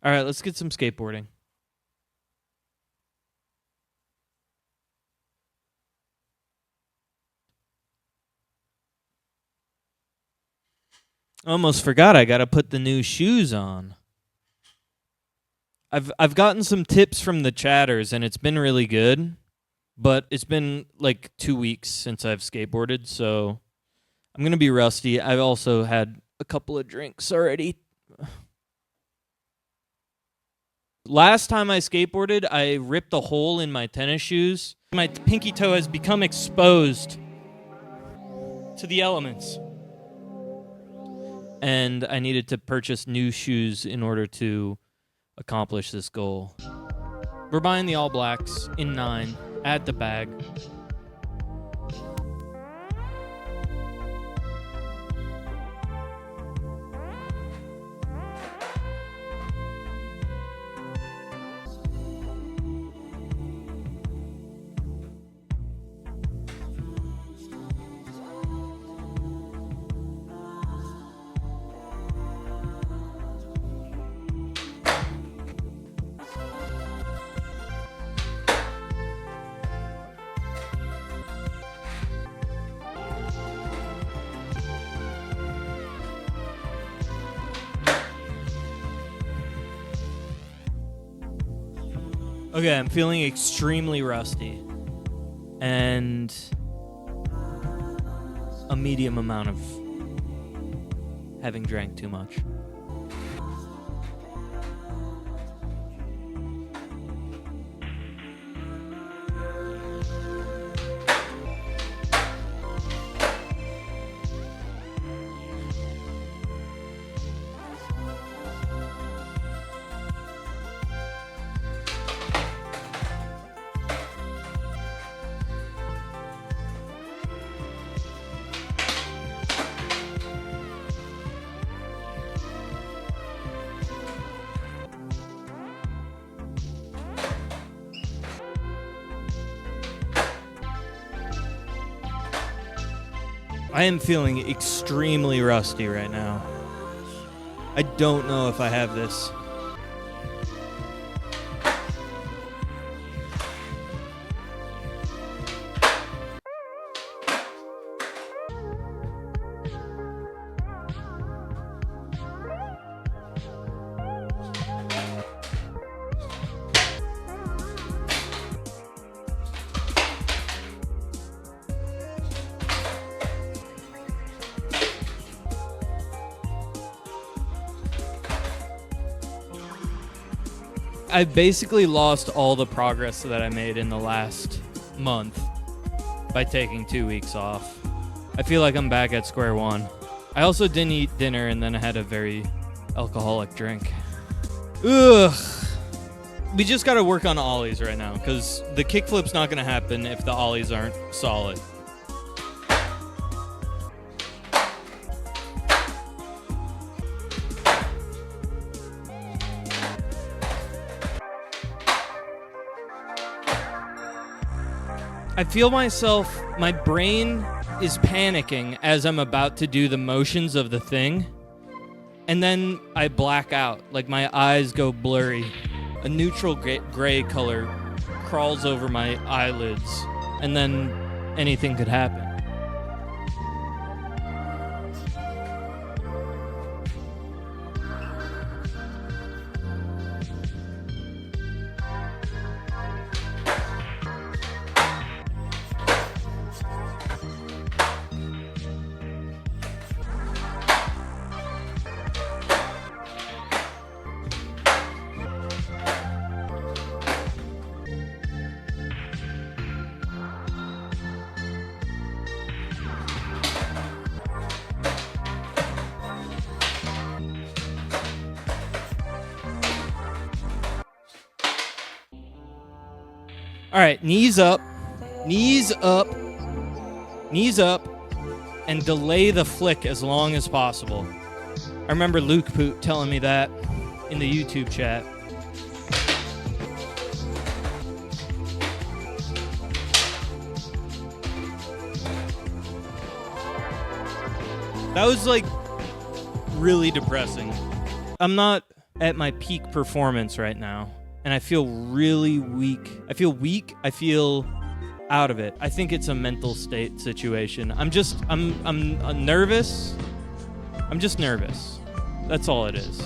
All right, let's get some skateboarding. Almost forgot I gotta put the new shoes on. I've gotten some tips from the chatters and it's been really good, but it's been like 2 weeks since I've skateboarded, so I'm gonna be rusty. I've also had a couple of drinks already. Last time I skateboarded, I ripped a hole in my tennis shoes. My pinky toe has become exposed to the elements. And I needed to purchase new shoes in order to accomplish this goal. We're buying the All Blacks in 9 at the bag. Okay, I'm feeling extremely rusty. And a medium amount of having drank too much. I am feeling extremely rusty right now. I don't know if I have this. I've basically lost all the progress that I made in the last month by taking 2 weeks off. I feel like I'm back at square one. I also didn't eat dinner and then I had a very alcoholic drink. Ugh. We just gotta work on ollies right now because the kickflip's not gonna happen if the ollies aren't solid. I feel myself, my brain is panicking as I'm about to do the motions of the thing, and then I black out, like my eyes go blurry. A neutral gray color crawls over my eyelids, and then anything could happen. All right, knees up, knees up, knees up, and delay the flick as long as possible. I remember Luke Poot telling me that in the YouTube chat. That was like really depressing. I'm not at my peak performance right now, and I feel really weak. I feel weak. I feel out of it. I think it's a mental state situation. I'm nervous. I'm just nervous. That's all it is.